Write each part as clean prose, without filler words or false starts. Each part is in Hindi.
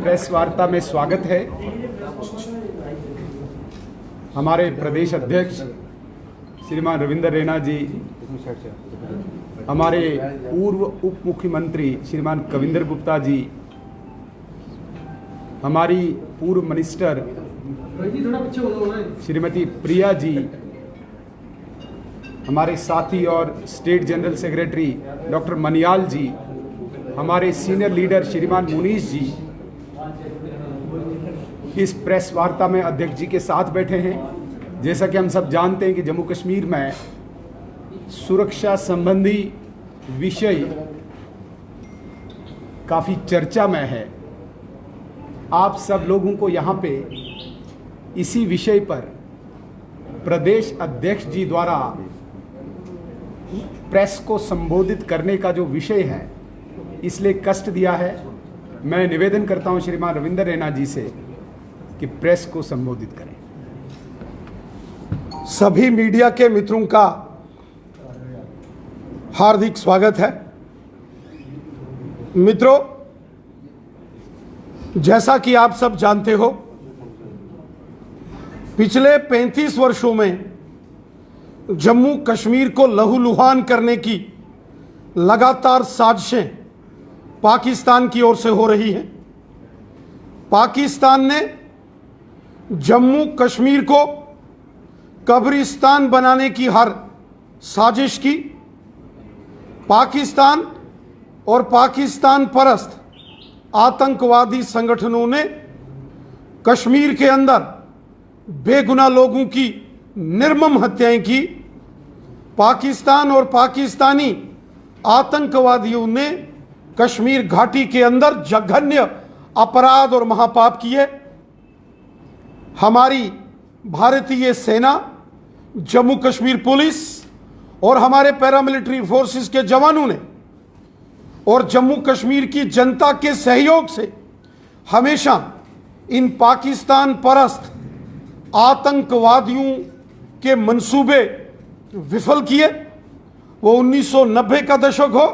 प्रेस वार्ता में स्वागत है। हमारे प्रदेश अध्यक्ष श्रीमान रविंद्र रैना जी, हमारे पूर्व उप मुख्यमंत्री श्रीमान कविंदर गुप्ता जी, हमारी पूर्व मिनिस्टर श्रीमती प्रिया जी, हमारे साथी और state general secretary doctor Maniyal जी, हमारे सीनियर लीडर श्रीमान मुनीश जी इस प्रेस वार्ता में अध्यक्ष जी के साथ बैठे हैं। जैसा कि हम सब जानते हैं कि जम्मू कश्मीर में सुरक्षा संबंधी विषय काफ़ी चर्चा में है। आप सब लोगों को यहाँ पे इसी विषय पर प्रदेश अध्यक्ष जी द्वारा प्रेस को संबोधित करने का जो विषय है इसलिए कष्ट दिया है। मैं निवेदन करता हूं श्रीमान रविंद्र रैना जी से कि प्रेस को संबोधित करें। सभी मीडिया के मित्रों का हार्दिक स्वागत है। मित्रों, जैसा कि आप सब जानते हो, पिछले 35 वर्षों में जम्मू कश्मीर को लहूलुहान करने की लगातार साजिशें पाकिस्तान की ओर से हो रही हैं। पाकिस्तान ने जम्मू कश्मीर को कब्रिस्तान बनाने की हर साजिश की। पाकिस्तान और पाकिस्तान परस्त आतंकवादी संगठनों ने कश्मीर के अंदर बेगुनाह लोगों की निर्मम हत्याएं की। पाकिस्तान और पाकिस्तानी आतंकवादियों ने कश्मीर घाटी के अंदर जघन्य अपराध और महापाप किए। हमारी भारतीय सेना, जम्मू कश्मीर पुलिस और हमारे पैरामिलिट्री फोर्सेस के जवानों ने और जम्मू कश्मीर की जनता के सहयोग से हमेशा इन पाकिस्तान परस्त आतंकवादियों के मंसूबे विफल किए। वो 1990 का दशक हो,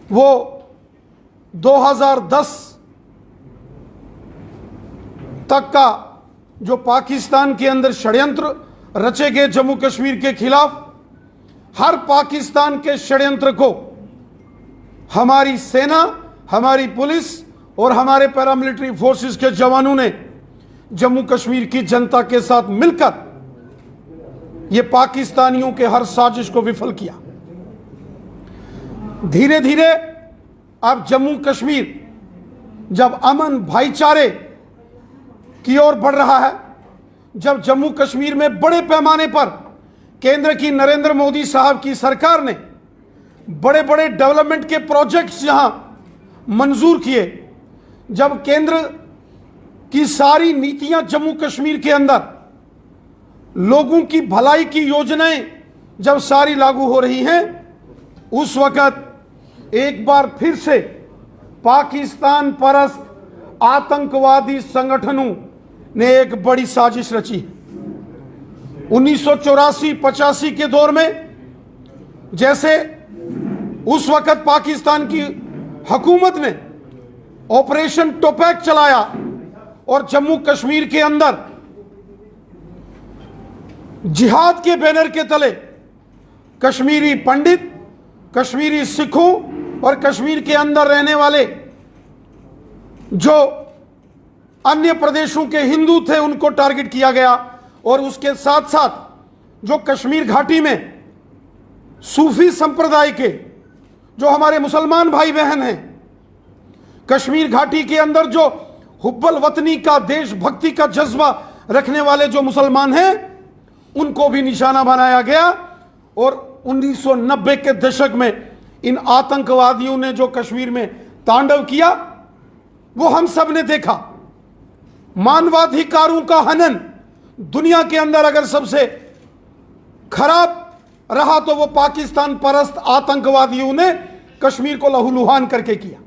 वो 2010 तक का जो पाकिस्तान के अंदर षड्यंत्र रचे गए जम्मू कश्मीर के खिलाफ, हर पाकिस्तान के षड्यंत्र को हमारी सेना, हमारी पुलिस और हमारे पैरामिलिट्री फोर्सेस के जवानों ने जम्मू कश्मीर की जनता के साथ मिलकर ये पाकिस्तानियों के हर साजिश को विफल किया। धीरे धीरे अब जम्मू कश्मीर जब अमन भाईचारे की ओर बढ़ रहा है, जब जम्मू कश्मीर में बड़े पैमाने पर केंद्र की नरेंद्र मोदी साहब की सरकार ने बड़े बड़े डेवलपमेंट के प्रोजेक्ट्स यहां मंजूर किए, जब केंद्र की सारी नीतियां जम्मू कश्मीर के अंदर लोगों की भलाई की योजनाएं जब सारी लागू हो रही हैं, उस वक्त एक बार फिर से पाकिस्तान परस्त आतंकवादी संगठनों ने एक बड़ी साजिश रची। 1984-85 के दौर में जैसे उस वक्त पाकिस्तान की हुकूमत ने ऑपरेशन टोपैक चलाया और जम्मू कश्मीर के अंदर जिहाद के बैनर के तले कश्मीरी पंडित, कश्मीरी सिखों और कश्मीर के अंदर रहने वाले जो अन्य प्रदेशों के हिंदू थे उनको टारगेट किया गया। और उसके साथ साथ जो कश्मीर घाटी में सूफी संप्रदाय के जो हमारे मुसलमान भाई बहन हैं, कश्मीर घाटी के अंदर जो हुब्बल वतनी का, देशभक्ति का जज्बा रखने वाले जो मुसलमान हैं, उनको भी निशाना बनाया गया। और 1990 के दशक में इन आतंकवादियों ने जो कश्मीर में तांडव किया वो हम सब ने देखा। मानवाधिकारों का हनन दुनिया के अंदर अगर सबसे खराब रहा तो वो पाकिस्तान परस्त आतंकवादियों ने कश्मीर को लहूलुहान करके किया।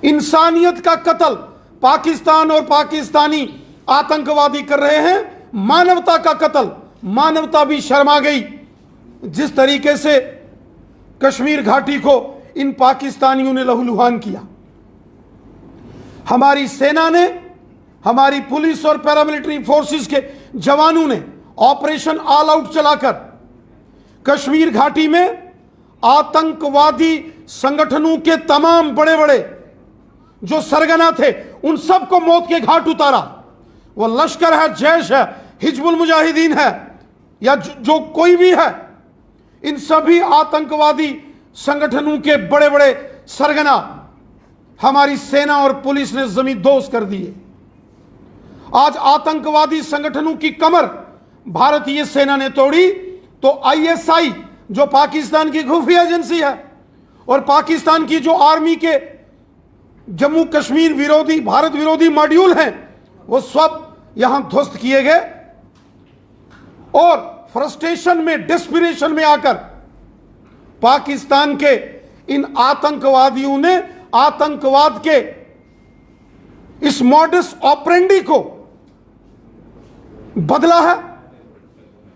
इंसानियत का कत्ल पाकिस्तान और पाकिस्तानी आतंकवादी कर रहे हैं। मानवता का कत्ल, मानवता भी शर्मा गई जिस तरीके से कश्मीर घाटी को इन पाकिस्तानियों ने लहूलुहान किया। हमारी सेना ने, हमारी पुलिस और पैरामिलिट्री फोर्सेस के जवानों ने ऑपरेशन ऑल आउट चलाकर कश्मीर घाटी में आतंकवादी संगठनों के तमाम बड़े बड़े जो सरगना थे उन सबको मौत के घाट उतारा। वो लश्कर है, जैश है, हिजबुल मुजाहिदीन है या जो कोई भी है, इन सभी आतंकवादी संगठनों के बड़े बड़े सरगना हमारी सेना और पुलिस ने जमींदोज कर दिए। आज आतंकवादी संगठनों की कमर भारतीय सेना ने तोड़ी तो आईएसआई जो पाकिस्तान की खुफिया एजेंसी है और पाकिस्तान की जो आर्मी के जम्मू कश्मीर विरोधी, भारत विरोधी मॉड्यूल हैं, वो सब यहां ध्वस्त किए गए और फ्रस्ट्रेशन में, डेस्पिरेशन में आकर पाकिस्तान के इन आतंकवादियों ने आतंकवाद के इस मॉडस ऑपरेंडी को बदला है।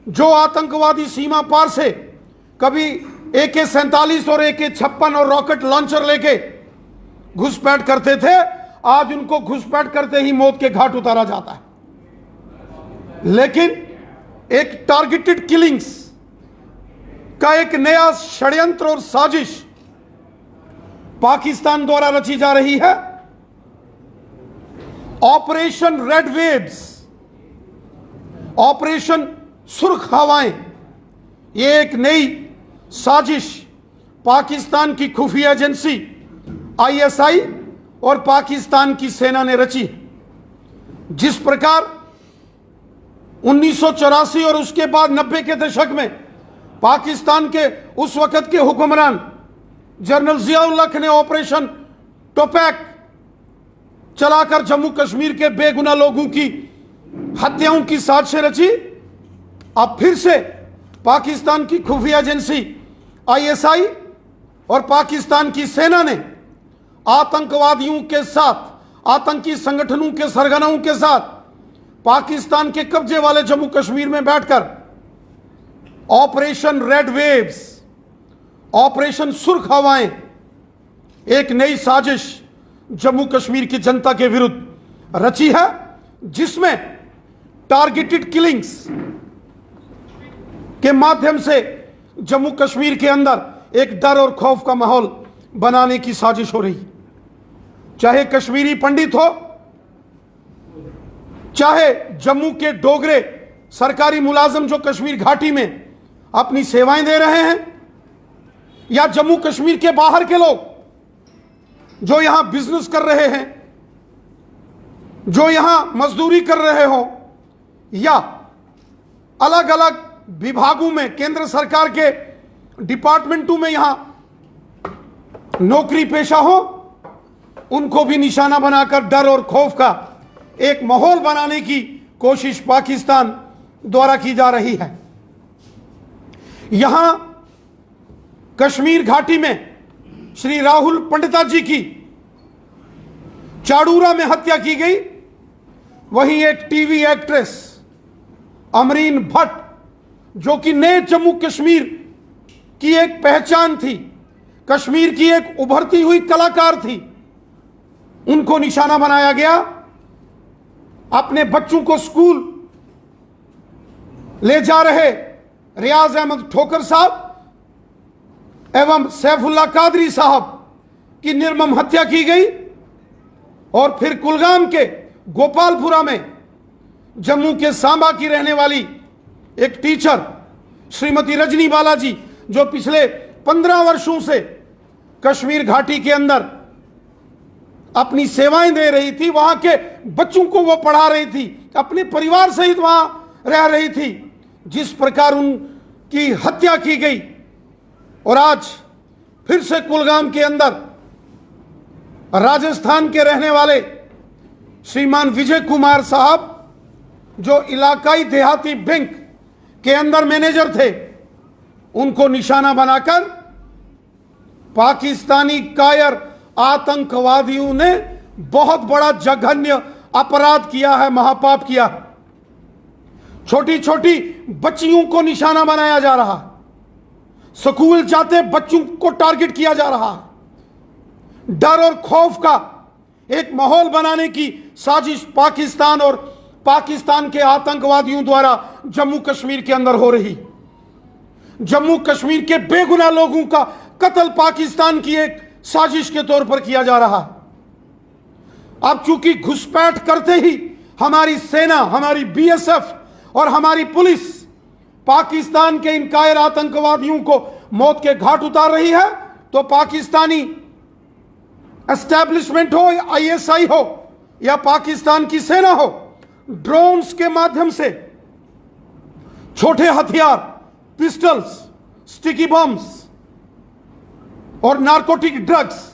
जो आतंकवादी सीमा पार से कभी AK-47 और AK-56 और रॉकेट लॉन्चर लेके घुसपैठ करते थे, आज उनको घुसपैठ करते ही मौत के घाट उतारा जाता है। लेकिन एक टारगेटेड किलिंग्स का एक नया षड्यंत्र और साजिश पाकिस्तान द्वारा रची जा रही है। ऑपरेशन रेड वेव्स, ऑपरेशन सुर्ख हवाएं, ये एक नई साजिश पाकिस्तान की खुफिया एजेंसी आईएसआई और पाकिस्तान की सेना ने रची। जिस प्रकार 1984 और उसके बाद 90 के दशक में पाकिस्तान के उस वक्त के हुक्मरान जनरल जियाउल-हक ने ऑपरेशन टोपैक चलाकर जम्मू कश्मीर के बेगुनाह लोगों की हत्याओं की साजिशें रची, अब फिर से पाकिस्तान की खुफिया एजेंसी आईएसआई और पाकिस्तान की सेना ने आतंकवादियों के साथ, आतंकी संगठनों के सरगनाओं के साथ पाकिस्तान के कब्जे वाले जम्मू कश्मीर में बैठकर ऑपरेशन रेड वेव्स, ऑपरेशन सुर्ख हवाएं, एक नई साजिश जम्मू कश्मीर की जनता के विरुद्ध रची है, जिसमें टारगेटेड किलिंग्स के माध्यम से जम्मू कश्मीर के अंदर एक डर और खौफ का माहौल बनाने की साजिश हो रही। चाहे कश्मीरी पंडित हो, चाहे जम्मू के डोगरे सरकारी मुलाजिम जो कश्मीर घाटी में अपनी सेवाएं दे रहे हैं, या जम्मू कश्मीर के बाहर के लोग जो यहां बिजनेस कर रहे हैं, जो यहां मजदूरी कर रहे हो, या अलग अलग विभागों में, केंद्र सरकार के डिपार्टमेंटों में यहां नौकरी पेशा हो, उनको भी निशाना बनाकर डर और खौफ का एक माहौल बनाने की कोशिश पाकिस्तान द्वारा की जा रही है। यहां कश्मीर घाटी में श्री राहुल पंडिता जी की चाड़ूरा में हत्या की गई, वहीं एक टीवी एक्ट्रेस अमरीन भट्ट जो कि नए जम्मू कश्मीर की एक पहचान थी, कश्मीर की एक उभरती हुई कलाकार थी, उनको निशाना बनाया गया। अपने बच्चों को स्कूल ले जा रहे रियाज अहमद ठोकर साहब एवं सैफुल्ला कादरी साहब की निर्मम हत्या की गई। और फिर कुलगाम के गोपालपुरा में जम्मू के सांबा की रहने वाली एक टीचर श्रीमती रजनी बालाजी, जो पिछले 15 वर्षों से कश्मीर घाटी के अंदर अपनी सेवाएं दे रही थी, वहां के बच्चों को वो पढ़ा रही थी, अपने परिवार सहित वहां रह रही थी, जिस प्रकार उनकी हत्या की गई। और आज फिर से कुलगाम के अंदर राजस्थान के रहने वाले श्रीमान विजय कुमार साहब, जो इलाकाई देहाती बैंक के अंदर मैनेजर थे, उनको निशाना बनाकर पाकिस्तानी कायर आतंकवादियों ने बहुत बड़ा जघन्य अपराध किया है, महापाप किया। छोटी छोटी बच्चियों को निशाना बनाया जा रहा, स्कूल जाते बच्चों को टारगेट किया जा रहा। डर और खौफ का एक माहौल बनाने की साजिश पाकिस्तान और पाकिस्तान के आतंकवादियों द्वारा जम्मू कश्मीर के अंदर हो रही। जम्मू कश्मीर के बेगुनाह लोगों का कत्ल पाकिस्तान की एक साजिश के तौर पर किया जा रहा है। अब चूंकि घुसपैठ करते ही हमारी सेना, हमारी बीएसएफ और हमारी पुलिस पाकिस्तान के इन कायर आतंकवादियों को मौत के घाट उतार रही है, तो पाकिस्तानी एस्टैब्लिशमेंट हो, आईएसआई हो या पाकिस्तान की सेना हो, ड्रोन्स के माध्यम से छोटे हथियार, पिस्टल्स, स्टिकी बम्स और नारकोटिक ड्रग्स,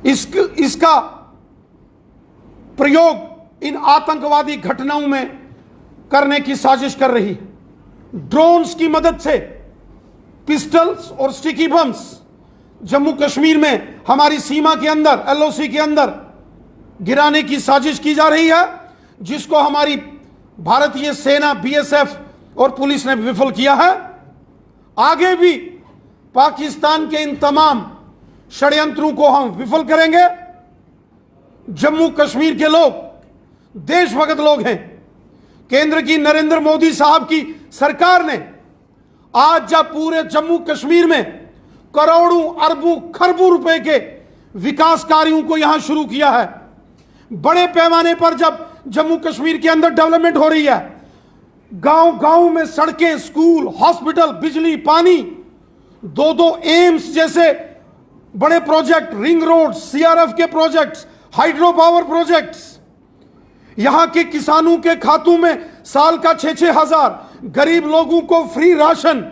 इसका प्रयोग इन आतंकवादी घटनाओं में करने की साजिश कर रही है। ड्रोन्स की मदद से पिस्टल्स और स्टिकी बम्स जम्मू कश्मीर में हमारी सीमा के अंदर, एलओसी के अंदर गिराने की साजिश की जा रही है, जिसको हमारी भारतीय सेना, बीएसएफ और पुलिस ने विफल किया है। आगे भी पाकिस्तान के इन तमाम षड्यंत्रों को हम विफल करेंगे। जम्मू कश्मीर के लोग देशभक्त लोग हैं। केंद्र की नरेंद्र मोदी साहब की सरकार ने आज जब पूरे जम्मू कश्मीर में करोड़ों, अरबों, खरबों रुपए के विकास कार्यों को यहां शुरू किया है, बड़े पैमाने पर जब जम्मू कश्मीर के अंदर डेवलपमेंट हो रही है, गांव गांव में सड़कें, स्कूल, हॉस्पिटल, बिजली, पानी, दो एम्स जैसे बड़े प्रोजेक्ट, रिंग रोड, सीआरएफ के प्रोजेक्ट्स, हाइड्रो पावर प्रोजेक्ट्स, यहां के किसानों के खातों में साल का 6-6 हजार, गरीब लोगों को फ्री राशन,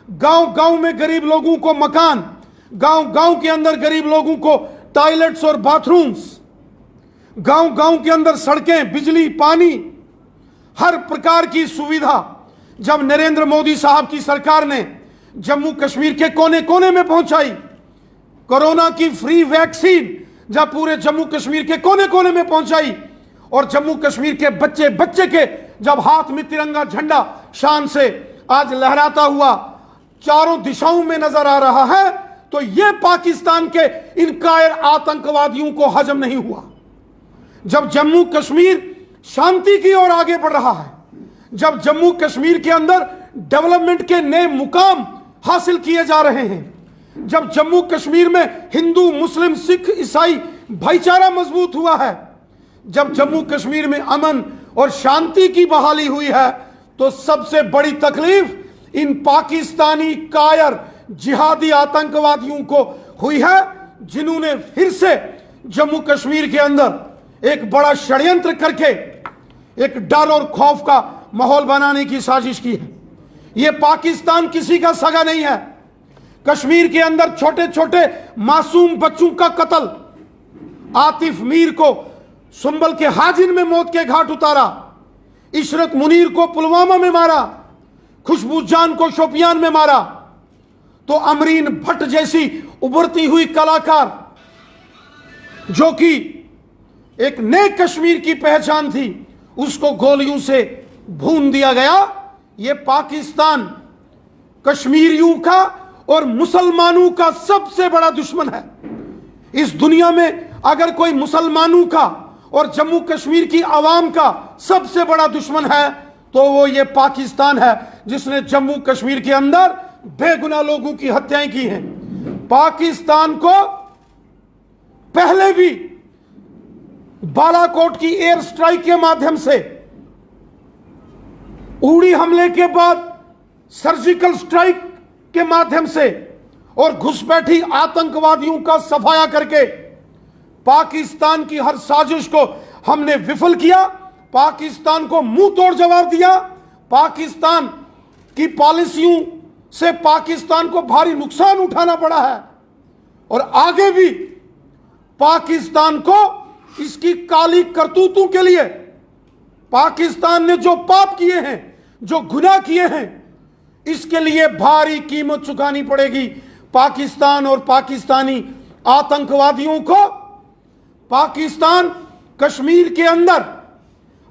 गांव गांव में गरीब लोगों को मकान, गांव गांव के अंदर गरीब लोगों को टॉयलेट्स और बाथरूम्स, गांव गांव के अंदर सड़कें, बिजली, पानी, हर प्रकार की सुविधा जब नरेंद्र मोदी साहब की सरकार ने जम्मू कश्मीर के कोने कोने में पहुंचाई, कोरोना की फ्री वैक्सीन जब पूरे जम्मू कश्मीर के कोने कोने में पहुंचाई, और जम्मू कश्मीर के बच्चे बच्चे के जब हाथ में तिरंगा झंडा शान से आज लहराता हुआ चारों दिशाओं में नजर आ रहा है, तो यह पाकिस्तान के इन कायर आतंकवादियों को हजम नहीं हुआ। जब जम्मू कश्मीर शांति की ओर आगे बढ़ रहा है, जब जम्मू कश्मीर के अंदर डेवलपमेंट के नए मुकाम हासिल किए जा रहे हैं, जब जम्मू कश्मीर में हिंदू, मुस्लिम, सिख, ईसाई भाईचारा मजबूत हुआ है, जब जम्मू कश्मीर में अमन और शांति की बहाली हुई है, तो सबसे बड़ी तकलीफ इन पाकिस्तानी कायर जिहादी आतंकवादियों को हुई है, जिन्होंने फिर से जम्मू कश्मीर के अंदर एक बड़ा षड्यंत्र करके एक डर और खौफ का माहौल बनाने की साजिश की है। यह पाकिस्तान किसी का सगा नहीं है। कश्मीर के अंदर छोटे छोटे मासूम बच्चों का कत्ल, आतिफ मीर को सुंबल के हाजिर में मौत के घाट उतारा, इशरत मुनीर को पुलवामा में मारा, खुशबू जान को शोपियान में मारा, तो अमरीन भट्ट जैसी उभरती हुई कलाकार जो कि एक नए कश्मीर की पहचान थी, उसको गोलियों से भून दिया गया। यह पाकिस्तान कश्मीरियों का और मुसलमानों का सबसे बड़ा दुश्मन है। इस दुनिया में अगर कोई मुसलमानों का और जम्मू कश्मीर की आवाम का सबसे बड़ा दुश्मन है, तो वो ये पाकिस्तान है, जिसने जम्मू कश्मीर के अंदर बेगुनाह लोगों की हत्याएं की हैं। पाकिस्तान को पहले भी बालाकोट की एयर स्ट्राइक के माध्यम से, उड़ी हमले के बाद सर्जिकल स्ट्राइक के माध्यम से और घुसपैठी आतंकवादियों का सफाया करके पाकिस्तान की हर साजिश को हमने विफल किया। पाकिस्तान को मुंह तोड़ जवाब दिया। पाकिस्तान की पॉलिसियों से पाकिस्तान को भारी नुकसान उठाना पड़ा है, और आगे भी पाकिस्तान को इसकी काली करतूतों के लिए, पाकिस्तान ने जो पाप किए हैं, जो गुनाह किए हैं, इसके लिए भारी कीमत चुकानी पड़ेगी। पाकिस्तान और पाकिस्तानी आतंकवादियों को पाकिस्तान कश्मीर के अंदर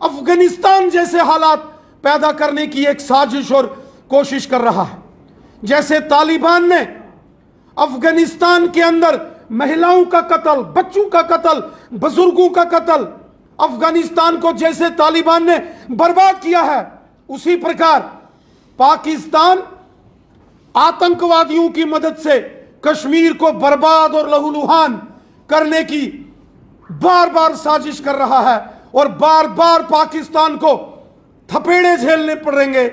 अफगानिस्तान जैसे हालात पैदा करने की एक साजिश और कोशिश कर रहा है। जैसे तालिबान ने अफगानिस्तान के अंदर महिलाओं का कत्ल, बच्चों का कत्ल, बुजुर्गों का कत्ल, अफगानिस्तान को जैसे तालिबान ने बर्बाद किया है, उसी प्रकार पाकिस्तान आतंकवादियों की मदद से कश्मीर को बर्बाद और लहूलुहान करने की बार बार साजिश कर रहा है और बार बार पाकिस्तान को थपेड़े झेलने पड़ेंगे,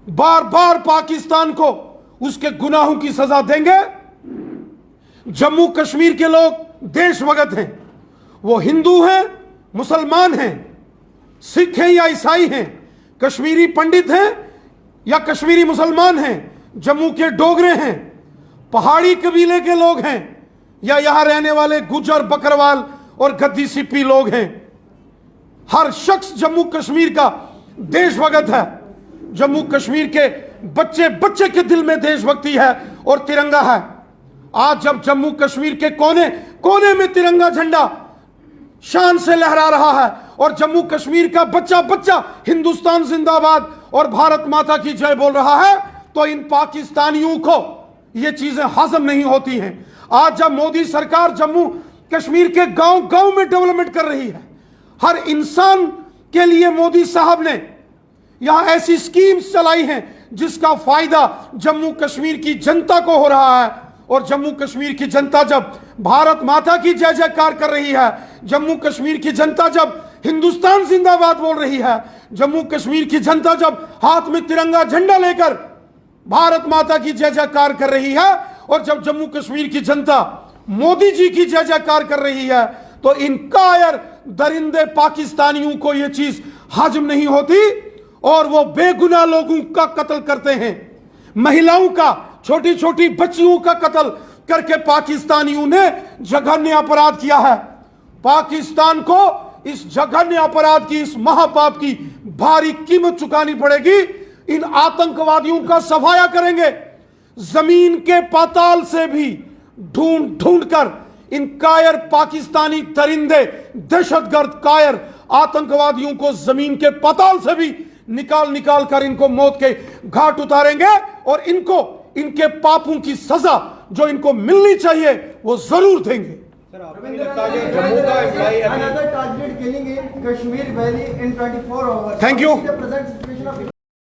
बार बार पाकिस्तान को उसके गुनाहों की सजा देंगे। जम्मू कश्मीर के लोग देशभक्त हैं, वो हिंदू हैं, मुसलमान हैं, सिख हैं या ईसाई हैं, कश्मीरी पंडित हैं या कश्मीरी मुसलमान हैं, जम्मू के डोगरे हैं, पहाड़ी कबीले के लोग हैं या यहां रहने वाले गुजर, बकरवाल और गद्दी सिप्पी लोग हैं। हर शख्स जम्मू कश्मीर का देशभक्त है। जम्मू कश्मीर के बच्चे बच्चे के दिल में देशभक्ति है और तिरंगा है। आज जब जम्मू कश्मीर के कोने कोने में तिरंगा झंडा शान से लहरा रहा है और जम्मू कश्मीर का बच्चा बच्चा हिंदुस्तान जिंदाबाद और भारत माता की जय बोल रहा है, तो इन पाकिस्तानियों को ये चीजें हजम नहीं होती हैं। आज जब मोदी सरकार जम्मू कश्मीर के गांव गांव में डेवलपमेंट कर रही है, हर इंसान के लिए मोदी साहब ने यहां ऐसी स्कीम्स चलाई हैं जिसका फायदा जम्मू कश्मीर की जनता को हो रहा है। और जम्मू कश्मीर की जनता जब भारत माता की जय जयकार कर रही है, जम्मू कश्मीर की जनता जब हिंदुस्तान जिंदाबाद बोल रही है, जम्मू कश्मीर की जनता जब हाथ में तिरंगा झंडा लेकर भारत माता की जय जयकार कर रही है, और जब जम्मू कश्मीर की जनता मोदी जी की जय जयकार कर रही है, तो इन कायर दरिंदे पाकिस्तानियों को यह चीज हजम नहीं होती और वो बेगुनाह लोगों का कत्ल करते हैं। महिलाओं का, छोटी छोटी बच्चियों का कत्ल करके पाकिस्तानियों ने जघन्य अपराध किया है। पाकिस्तान को इस जघन्य अपराध की, इस महापाप की भारी कीमत चुकानी पड़ेगी। इन आतंकवादियों का सफाया करेंगे, जमीन के पाताल से भी ढूंढ ढूंढ कर इन कायर पाकिस्तानी दरिंदे, दहशतगर्द कायर आतंकवादियों को जमीन के पाताल से भी निकाल निकाल कर इनको मौत के घाट उतारेंगे और इनको इनके पापों की सजा जो इनको मिलनी चाहिए वो जरूर देंगे। Another targeted killing in Kashmir Valley in 24 hours. Thank you. The present situation of